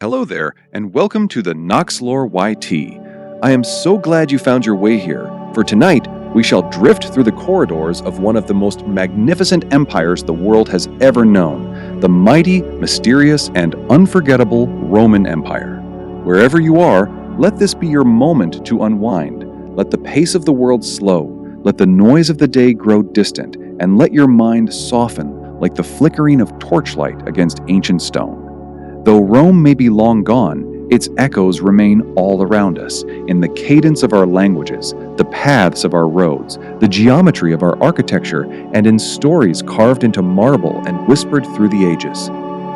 Hello there, and welcome to the Noxlore YT. I am so glad you found your way here. For tonight, we shall drift through the corridors of one of the most magnificent empires the world has ever known, the mighty, mysterious, and unforgettable Roman Empire. Wherever you are, let this be your moment to unwind. Let the pace of the world slow, let the noise of the day grow distant, and let your mind soften like the flickering of torchlight against ancient stone. Though Rome may be long gone, its echoes remain all around us, in the cadence of our languages, the paths of our roads, the geometry of our architecture, and in stories carved into marble and whispered through the ages.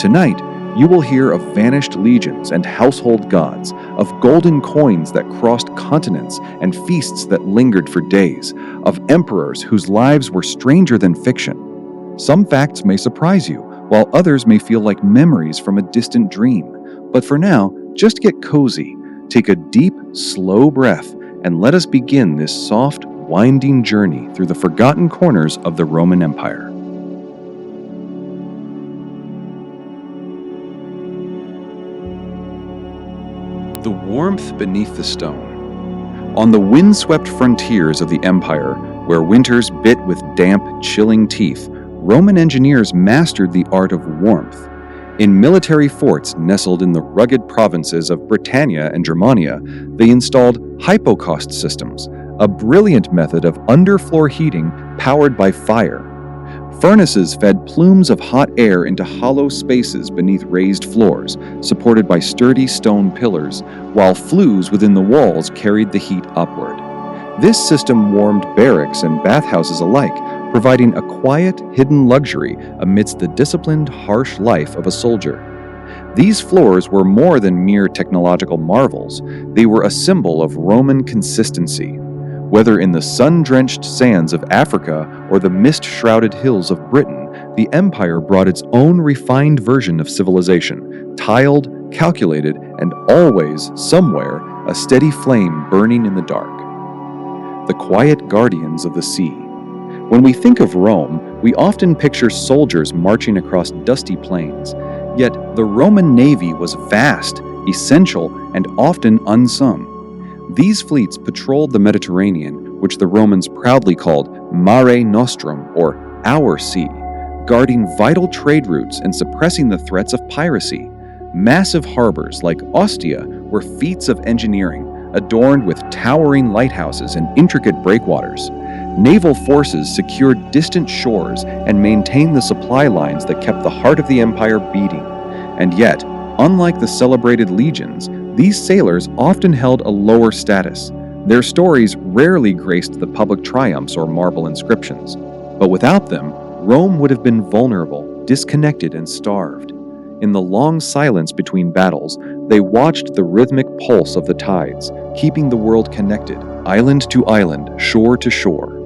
Tonight, you will hear of vanished legions and household gods, of golden coins that crossed continents and feasts that lingered for days, of emperors whose lives were stranger than fiction. Some facts may surprise you, while others may feel like memories from a distant dream. But for now, just get cozy, take a deep, slow breath, and let us begin this soft, winding journey through the forgotten corners of the Roman Empire. The warmth beneath the stone. On the windswept frontiers of the empire, where winters bit with damp, chilling teeth, Roman engineers mastered the art of warmth. In military forts nestled in the rugged provinces of Britannia and Germania, they installed hypocaust systems, a brilliant method of underfloor heating powered by fire. Furnaces fed plumes of hot air into hollow spaces beneath raised floors, supported by sturdy stone pillars, while flues within the walls carried the heat upward. This system warmed barracks and bathhouses alike, providing a quiet, hidden luxury amidst the disciplined, harsh life of a soldier. These floors were more than mere technological marvels. They were a symbol of Roman consistency. Whether in the sun-drenched sands of Africa or the mist-shrouded hills of Britain, the empire brought its own refined version of civilization, tiled, calculated, and always, somewhere, a steady flame burning in the dark. The quiet guardians of the sea. When we think of Rome, we often picture soldiers marching across dusty plains. Yet the Roman navy was vast, essential, and often unsung. These fleets patrolled the Mediterranean, which the Romans proudly called Mare Nostrum, or Our Sea, guarding vital trade routes and suppressing the threats of piracy. Massive harbors like Ostia were feats of engineering, adorned with towering lighthouses and intricate breakwaters. Naval forces secured distant shores and maintained the supply lines that kept the heart of the empire beating. And yet, unlike the celebrated legions, these sailors often held a lower status. Their stories rarely graced the public triumphs or marble inscriptions. But without them, Rome would have been vulnerable, disconnected, and starved. In the long silence between battles, they watched the rhythmic pulse of the tides, keeping the world connected, island to island, shore to shore.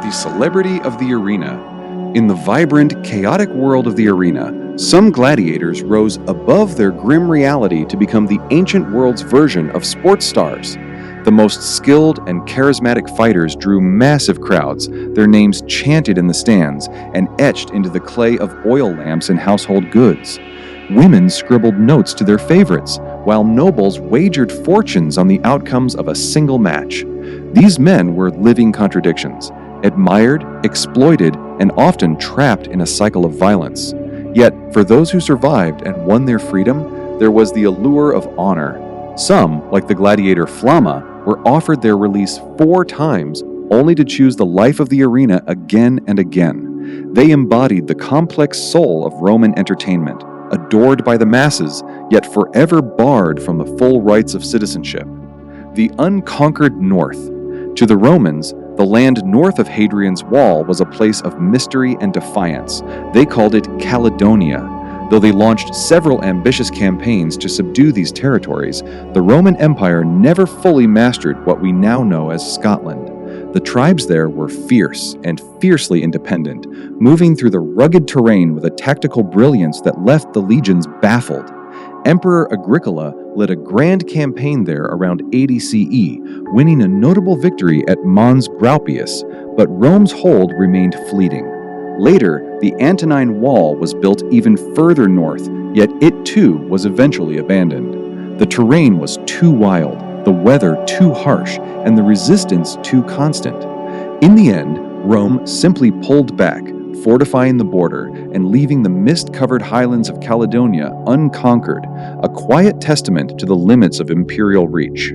The celebrity of the arena. In the vibrant, chaotic world of the arena, some gladiators rose above their grim reality to become the ancient world's version of sports stars. The most skilled and charismatic fighters drew massive crowds, their names chanted in the stands and etched into the clay of oil lamps and household goods. Women scribbled notes to their favorites, while nobles wagered fortunes on the outcomes of a single match. These men were living contradictions, admired, exploited, and often trapped in a cycle of violence. Yet, for those who survived and won their freedom, there was the allure of honor. Some, like the gladiator Flamma, were offered their release 4 times, only to choose the life of the arena again and again. They embodied the complex soul of Roman entertainment, adored by the masses, yet forever barred from the full rights of citizenship. The unconquered North. To the Romans, the land north of Hadrian's Wall was a place of mystery and defiance. They called it Caledonia. Though they launched several ambitious campaigns to subdue these territories, the Roman Empire never fully mastered what we now know as Scotland. The tribes there were fierce and fiercely independent, moving through the rugged terrain with a tactical brilliance that left the legions baffled. Emperor Agricola led a grand campaign there around 80 CE, winning a notable victory at Mons Graupius, but Rome's hold remained fleeting. Later, the Antonine Wall was built even further north, yet it too was eventually abandoned. The terrain was too wild, the weather too harsh, and the resistance too constant. In the end, Rome simply pulled back, fortifying the border and leaving the mist-covered highlands of Caledonia unconquered, a quiet testament to the limits of imperial reach.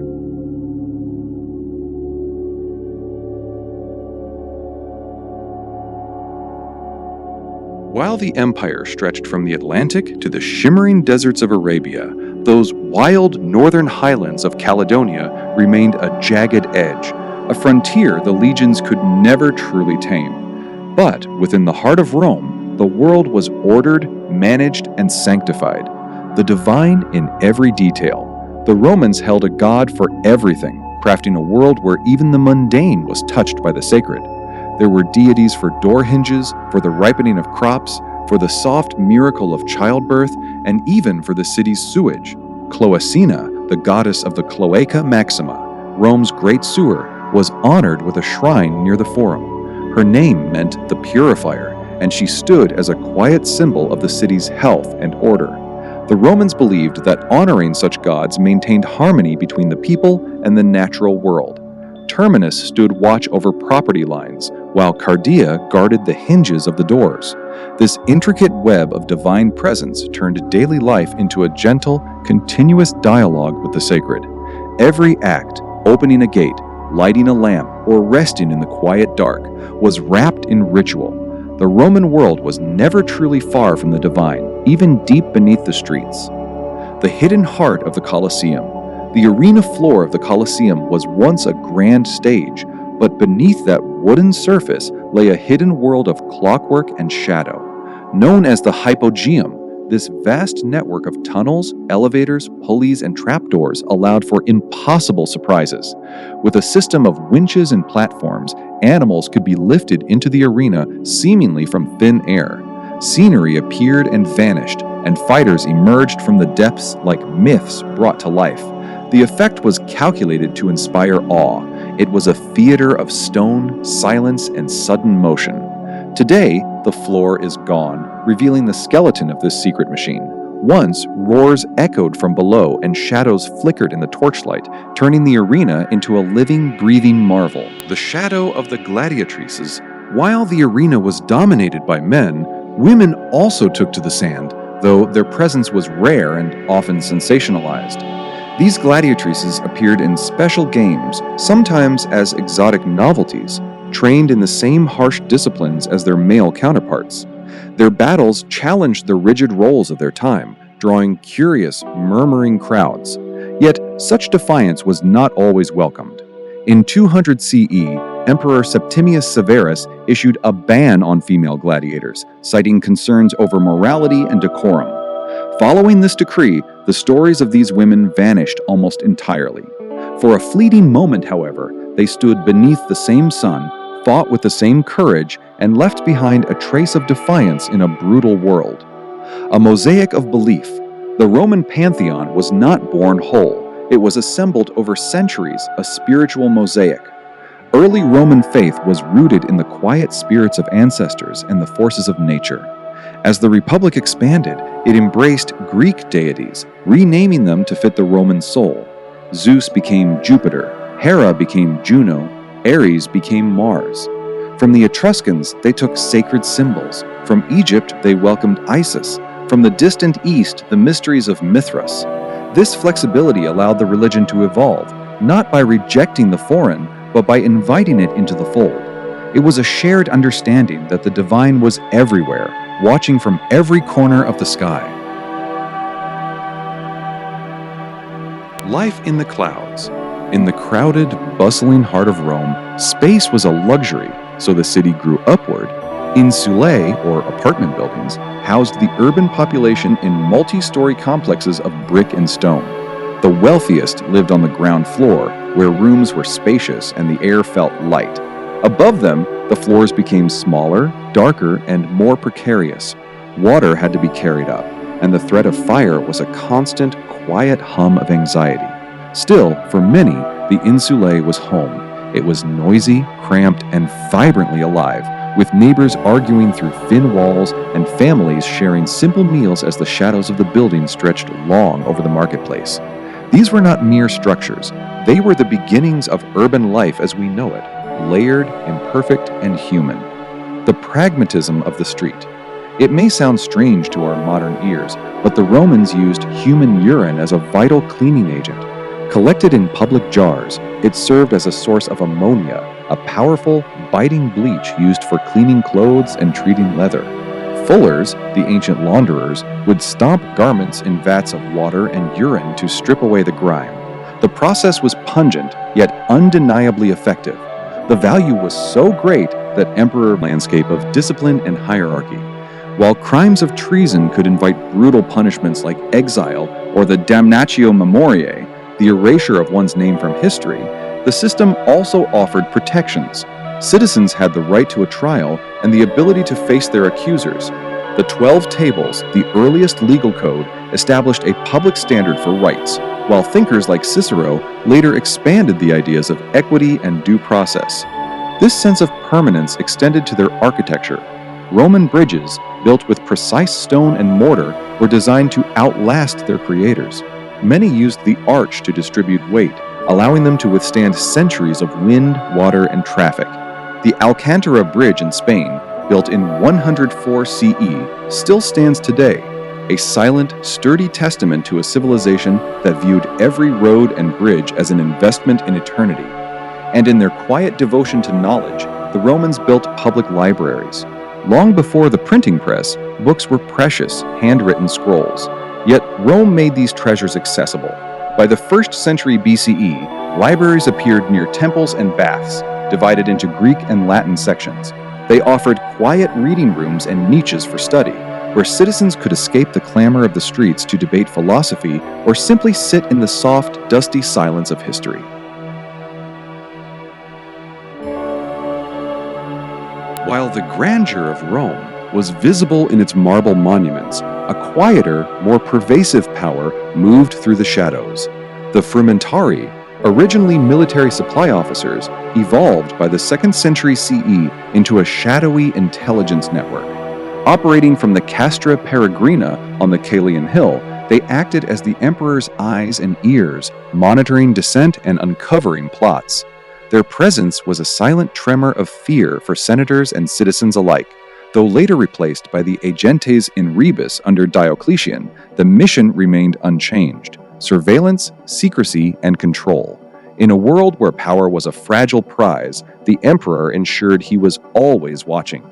While the empire stretched from the Atlantic to the shimmering deserts of Arabia, those wild northern highlands of Caledonia remained a jagged edge, a frontier the legions could never truly tame. But within the heart of Rome, the world was ordered, managed, and sanctified, the divine in every detail. The Romans held a god for everything, crafting a world where even the mundane was touched by the sacred. There were deities for door hinges, for the ripening of crops, for the soft miracle of childbirth, and even for the city's sewage. Cloacina, the goddess of the Cloaca Maxima, Rome's great sewer, was honored with a shrine near the Forum. Her name meant the purifier, and she stood as a quiet symbol of the city's health and order. The Romans believed that honoring such gods maintained harmony between the people and the natural world. Terminus stood watch over property lines, while Cardia guarded the hinges of the doors. This intricate web of divine presence turned daily life into a gentle, continuous dialogue with the sacred. Every act, opening a gate, lighting a lamp, or resting in the quiet dark, was wrapped in ritual. The Roman world was never truly far from the divine, even deep beneath the streets. The hidden heart of the Colosseum. The arena floor of the Colosseum was once a grand stage, but beneath that wooden surface lay a hidden world of clockwork and shadow. Known as the hypogeum, this vast network of tunnels, elevators, pulleys, and trapdoors allowed for impossible surprises. With a system of winches and platforms, animals could be lifted into the arena seemingly from thin air. Scenery appeared and vanished, and fighters emerged from the depths like myths brought to life. The effect was calculated to inspire awe. It was a theater of stone, silence, and sudden motion. Today, the floor is gone, revealing the skeleton of this secret machine. Once, roars echoed from below and shadows flickered in the torchlight, turning the arena into a living, breathing marvel. The shadow of the gladiatrices. While the arena was dominated by men, women also took to the sand, though their presence was rare and often sensationalized. These gladiatrices appeared in special games, sometimes as exotic novelties, trained in the same harsh disciplines as their male counterparts. Their battles challenged the rigid roles of their time, drawing curious, murmuring crowds. Yet, such defiance was not always welcomed. In 200 CE, Emperor Septimius Severus issued a ban on female gladiators, citing concerns over morality and decorum. Following this decree, the stories of these women vanished almost entirely. For a fleeting moment, however, they stood beneath the same sun, fought with the same courage, and left behind a trace of defiance in a brutal world. A mosaic of belief. The Roman pantheon was not born whole. It was assembled over centuries, a spiritual mosaic. Early Roman faith was rooted in the quiet spirits of ancestors and the forces of nature. As the Republic expanded, it embraced Greek deities, renaming them to fit the Roman soul. Zeus became Jupiter, Hera became Juno, Ares became Mars. From the Etruscans, they took sacred symbols. From Egypt, they welcomed Isis. From the distant East, the mysteries of Mithras. This flexibility allowed the religion to evolve, not by rejecting the foreign, but by inviting it into the fold. It was a shared understanding that the divine was everywhere, watching from every corner of the sky. Life in the clouds. In the crowded, bustling heart of Rome, space was a luxury, so the city grew upward. Insulae, or apartment buildings, housed the urban population in multi-story complexes of brick and stone. The wealthiest lived on the ground floor, where rooms were spacious and the air felt light. Above them, the floors became smaller, darker, and more precarious. Water had to be carried up. and the threat of fire was a constant, quiet hum of anxiety. Still, for many, the insulae was home. It was noisy, cramped, and vibrantly alive, with neighbors arguing through thin walls and families sharing simple meals as the shadows of the building stretched long over the marketplace. These were not mere structures. They were the beginnings of urban life as we know it, layered, imperfect, and human. The pragmatism of the street. It may sound strange to our modern ears, but the Romans used human urine as a vital cleaning agent. Collected in public jars, it served as a source of ammonia, a powerful, biting bleach used for cleaning clothes and treating leather. Fullers, the ancient launderers, would stomp garments in vats of water and urine to strip away the grime. The process was pungent, yet undeniably effective. The value was so great that emperor landscape of discipline and hierarchy. While crimes of treason could invite brutal punishments like exile or the damnatio memoriae, the erasure of one's name from history, the system also offered protections. Citizens had the right to a trial and the ability to face their accusers. The 12 Tables, the earliest legal code, established a public standard for rights, while thinkers like Cicero later expanded the ideas of equity and due process. This sense of permanence extended to their architecture. Roman bridges, built with precise stone and mortar, were designed to outlast their creators. Many used the arch to distribute weight, allowing them to withstand centuries of wind, water, and traffic. The Alcantara Bridge in Spain, built in 104 CE, still stands today, a silent, sturdy testament to a civilization that viewed every road and bridge as an investment in eternity. And in their quiet devotion to knowledge, the Romans built public libraries. Long before the printing press, books were precious, handwritten scrolls. Yet Rome made these treasures accessible. By the 1st century BCE, libraries appeared near temples and baths, divided into Greek and Latin sections. They offered quiet reading rooms and niches for study, where citizens could escape the clamor of the streets to debate philosophy or simply sit in the soft, dusty silence of history. While the grandeur of Rome was visible in its marble monuments, a quieter, more pervasive power moved through the shadows. The frumentarii, originally military supply officers, evolved by the 2nd century CE into a shadowy intelligence network. Operating from the Castra Peregrina on the Caelian Hill, they acted as the emperor's eyes and ears, monitoring dissent and uncovering plots. Their presence was a silent tremor of fear for senators and citizens alike. Though later replaced by the agentes in rebus under Diocletian, the mission remained unchanged: surveillance, secrecy, and control. In a world where power was a fragile prize, the emperor ensured he was always watching.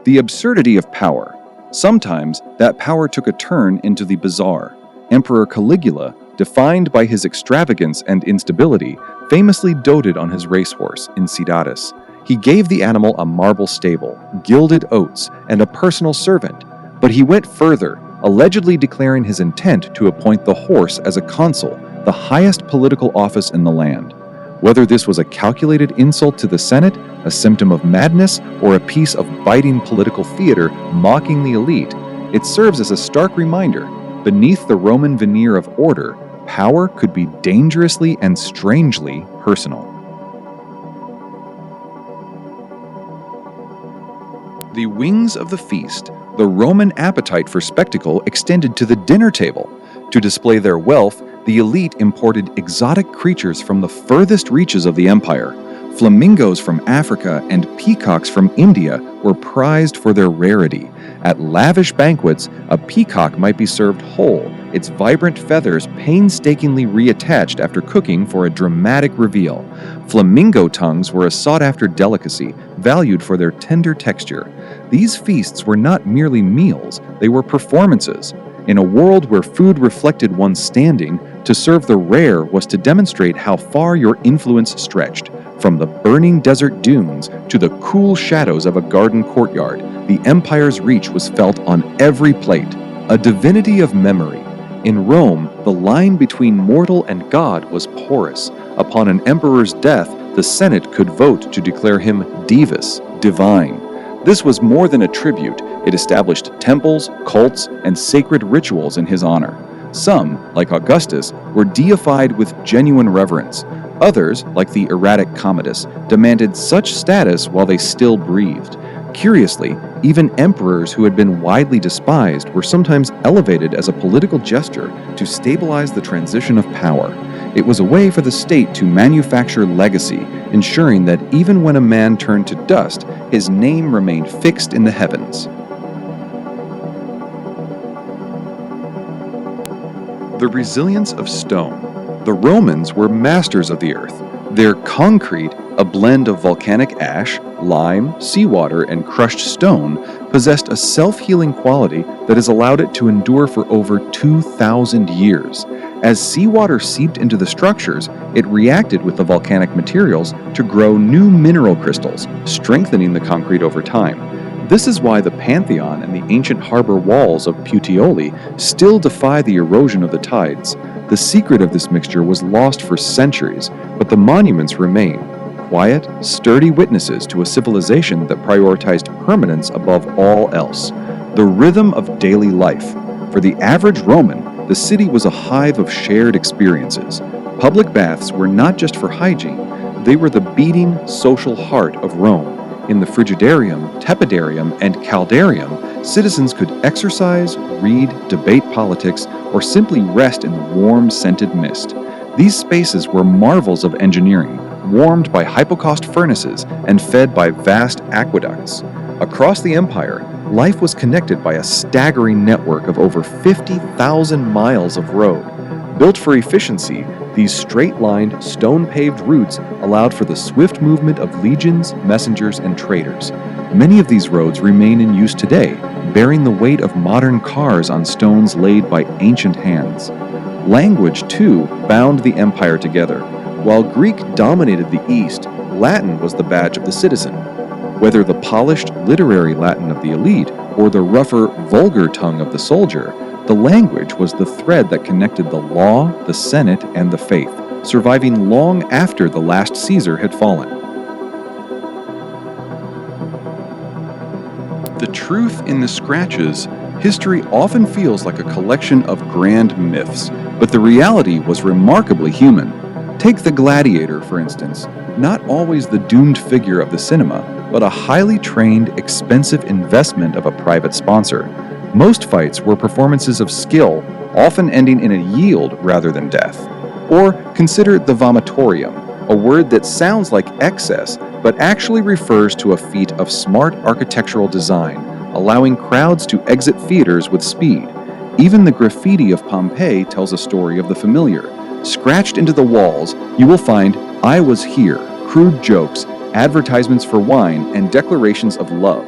The absurdity of power. Sometimes that power took a turn into the bizarre. Emperor Caligula, defined by his extravagance and instability, famously doted on his racehorse, Insidatus. He gave the animal a marble stable, gilded oats, and a personal servant. But he went further, allegedly declaring his intent to appoint the horse as a consul, the highest political office in the land. Whether this was a calculated insult to the Senate, a symptom of madness, or a piece of biting political theater mocking the elite, it serves as a stark reminder: beneath the Roman veneer of order, power could be dangerously and strangely personal. The wings of the feast. The Roman appetite for spectacle extended to the dinner table. To display their wealth, the elite imported exotic creatures from the furthest reaches of the empire. Flamingos from Africa and peacocks from India were prized for their rarity. At lavish banquets, a peacock might be served whole, its vibrant feathers painstakingly reattached after cooking for a dramatic reveal. Flamingo tongues were a sought-after delicacy, valued for their tender texture. These feasts were not merely meals, they were performances. In a world where food reflected one's standing, to serve the rare was to demonstrate how far your influence stretched. From the burning desert dunes to the cool shadows of a garden courtyard, the empire's reach was felt on every plate. A divinity of memory. In Rome, the line between mortal and God was porous. Upon an emperor's death, the Senate could vote to declare him divus, divine. This was more than a tribute, It established temples, cults, and sacred rituals in his honor. Some, like Augustus, were deified with genuine reverence. Others, like the erratic Commodus, demanded such status while they still breathed. Curiously, even emperors who had been widely despised were sometimes elevated as a political gesture to stabilize the transition of power. It was a way for the state to manufacture legacy, ensuring that even when a man turned to dust, his name remained fixed in the heavens. The resilience of stone. The Romans were masters of the earth. Their concrete, a blend of volcanic ash, lime, seawater, and crushed stone, possessed a self-healing quality that has allowed it to endure for over 2,000 years. As seawater seeped into the structures, it reacted with the volcanic materials to grow new mineral crystals, strengthening the concrete over time. This is why the Pantheon and the ancient harbor walls of Puteoli still defy the erosion of the tides. The secret of this mixture was lost for centuries, but the monuments remain, quiet, sturdy witnesses to a civilization that prioritized permanence above all else. The rhythm of daily life. For the average Roman, the city was a hive of shared experiences. Public baths were not just for hygiene, they were the beating social heart of Rome. In the Frigidarium, Tepidarium, and Caldarium, citizens could exercise, read, debate politics, or simply rest in the warm, scented mist. These spaces were marvels of engineering, warmed by hypocaust furnaces and fed by vast aqueducts. Across the empire, life was connected by a staggering network of over 50,000 miles of road. Built for efficiency, these straight-lined, stone-paved routes allowed for the swift movement of legions, messengers, and traders. Many of these roads remain in use today, bearing the weight of modern cars on stones laid by ancient hands. Language, too, bound the empire together. While Greek dominated the East, Latin was the badge of the citizen. Whether the polished, literary Latin of the elite or the rougher, vulgar tongue of the soldier, the language was the thread that connected the law, the Senate, and the faith, surviving long after the last Caesar had fallen. The truth in the scratches. History often feels like a collection of grand myths, but the reality was remarkably human. Take the gladiator, for instance, not always the doomed figure of the cinema, but a highly trained, expensive investment of a private sponsor. Most fights were performances of skill, often ending in a yield rather than death. Or consider the vomitorium, a word that sounds like excess, but actually refers to a feat of smart architectural design, allowing crowds to exit theaters with speed. Even the graffiti of Pompeii tells a story of the familiar. Scratched into the walls, you will find "I was here," crude jokes, advertisements for wine, and declarations of love.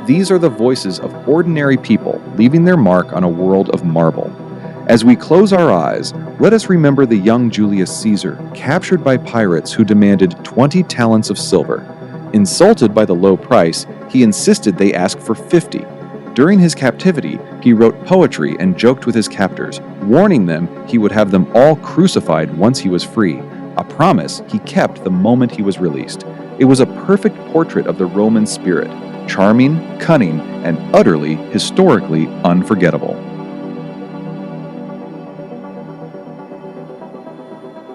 These are the voices of ordinary people leaving their mark on a world of marble. As we close our eyes, let us remember the young Julius Caesar, captured by pirates who demanded 20 talents of silver. Insulted by the low price, he insisted they ask for 50. During his captivity, he wrote poetry and joked with his captors, warning them he would have them all crucified once he was free, a promise he kept the moment he was released. It was a perfect portrait of the Roman spirit, charming, cunning, and utterly, historically unforgettable.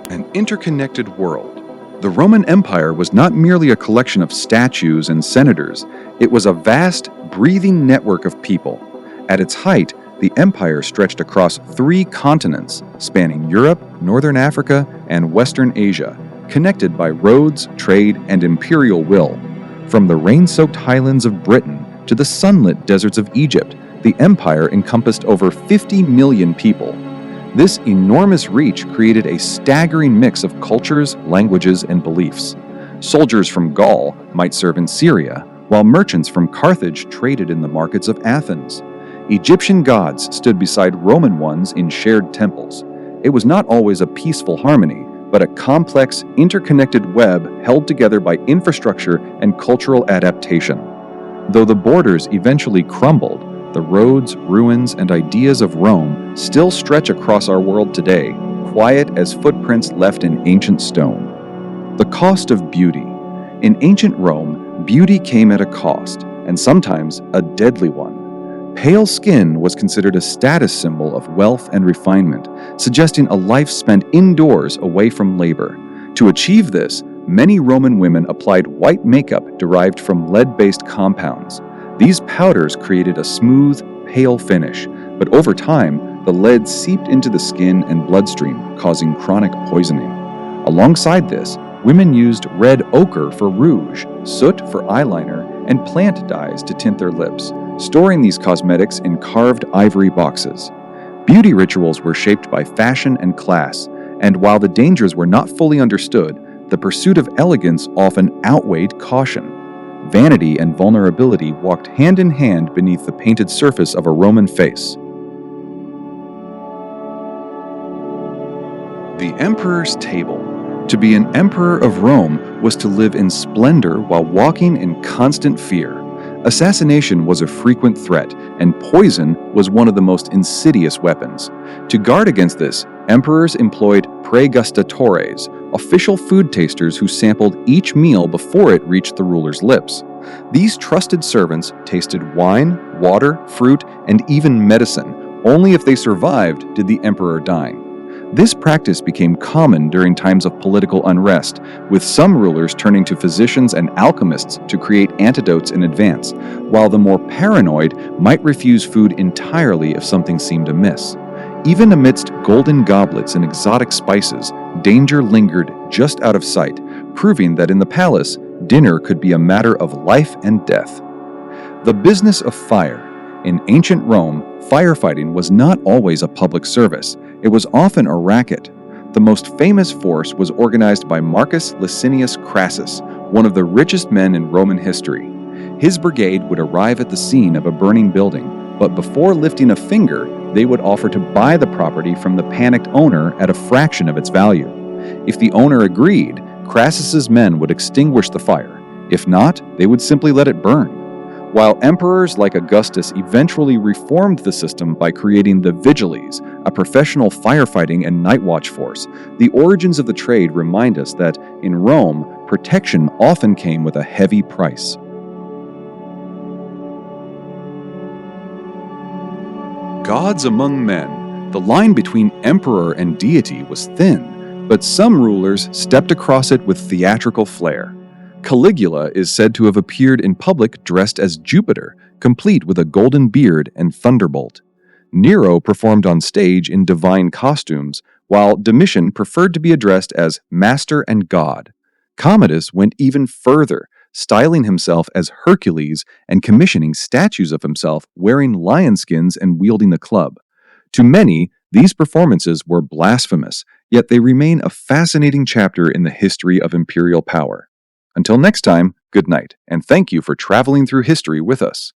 An interconnected world. The Roman Empire was not merely a collection of statues and senators, it was a vast, breathing network of people. At its height, the empire stretched across 3 continents, spanning Europe, Northern Africa, and Western Asia, connected by roads, trade, and imperial will. From the rain-soaked highlands of Britain to the sunlit deserts of Egypt, the empire encompassed over 50 million people. This enormous reach created a staggering mix of cultures, languages, and beliefs. Soldiers from Gaul might serve in Syria, while merchants from Carthage traded in the markets of Athens. Egyptian gods stood beside Roman ones in shared temples. It was not always a peaceful harmony, but a complex, interconnected web held together by infrastructure and cultural adaptation. Though the borders eventually crumbled, the roads, ruins, and ideas of Rome still stretch across our world today, quiet as footprints left in ancient stone. The cost of beauty. In ancient Rome, beauty came at a cost, and sometimes a deadly one. Pale skin was considered a status symbol of wealth and refinement, suggesting a life spent indoors away from labor. To achieve this, many Roman women applied white makeup derived from lead-based compounds. These powders created a smooth, pale finish, but over time, the lead seeped into the skin and bloodstream, causing chronic poisoning. Alongside this, women used red ochre for rouge, soot for eyeliner, and plant dyes to tint their lips, storing these cosmetics in carved ivory boxes. Beauty rituals were shaped by fashion and class, and while the dangers were not fully understood, the pursuit of elegance often outweighed caution. Vanity and vulnerability walked hand in hand beneath the painted surface of a Roman face. The Emperor's Table. To be an emperor of Rome was to live in splendor while walking in constant fear. Assassination was a frequent threat, and poison was one of the most insidious weapons. To guard against this, emperors employed pregustatores, official food tasters who sampled each meal before it reached the ruler's lips. These trusted servants tasted wine, water, fruit, and even medicine. Only if they survived did the emperor dine. This practice became common during times of political unrest, with some rulers turning to physicians and alchemists to create antidotes in advance, while the more paranoid might refuse food entirely if something seemed amiss. Even amidst golden goblets and exotic spices, danger lingered just out of sight, proving that in the palace, dinner could be a matter of life and death. The business of fire. In ancient Rome, firefighting was not always a public service. It was often a racket. The most famous force was organized by Marcus Licinius Crassus, one of the richest men in Roman history. His brigade would arrive at the scene of a burning building, but before lifting a finger, they would offer to buy the property from the panicked owner at a fraction of its value. If the owner agreed, Crassus's men would extinguish the fire. If not, they would simply let it burn. While emperors like Augustus eventually reformed the system by creating the Vigiles, a professional firefighting and night watch force, the origins of the trade remind us that, in Rome, protection often came with a heavy price. Gods among men. The line between emperor and deity was thin, but some rulers stepped across it with theatrical flair. Caligula is said to have appeared in public dressed as Jupiter, complete with a golden beard and thunderbolt. Nero performed on stage in divine costumes, while Domitian preferred to be addressed as Master and God. Commodus went even further, styling himself as Hercules and commissioning statues of himself wearing lion skins and wielding the club. To many, these performances were blasphemous, yet they remain a fascinating chapter in the history of imperial power. Until next time, good night, and thank you for traveling through history with us.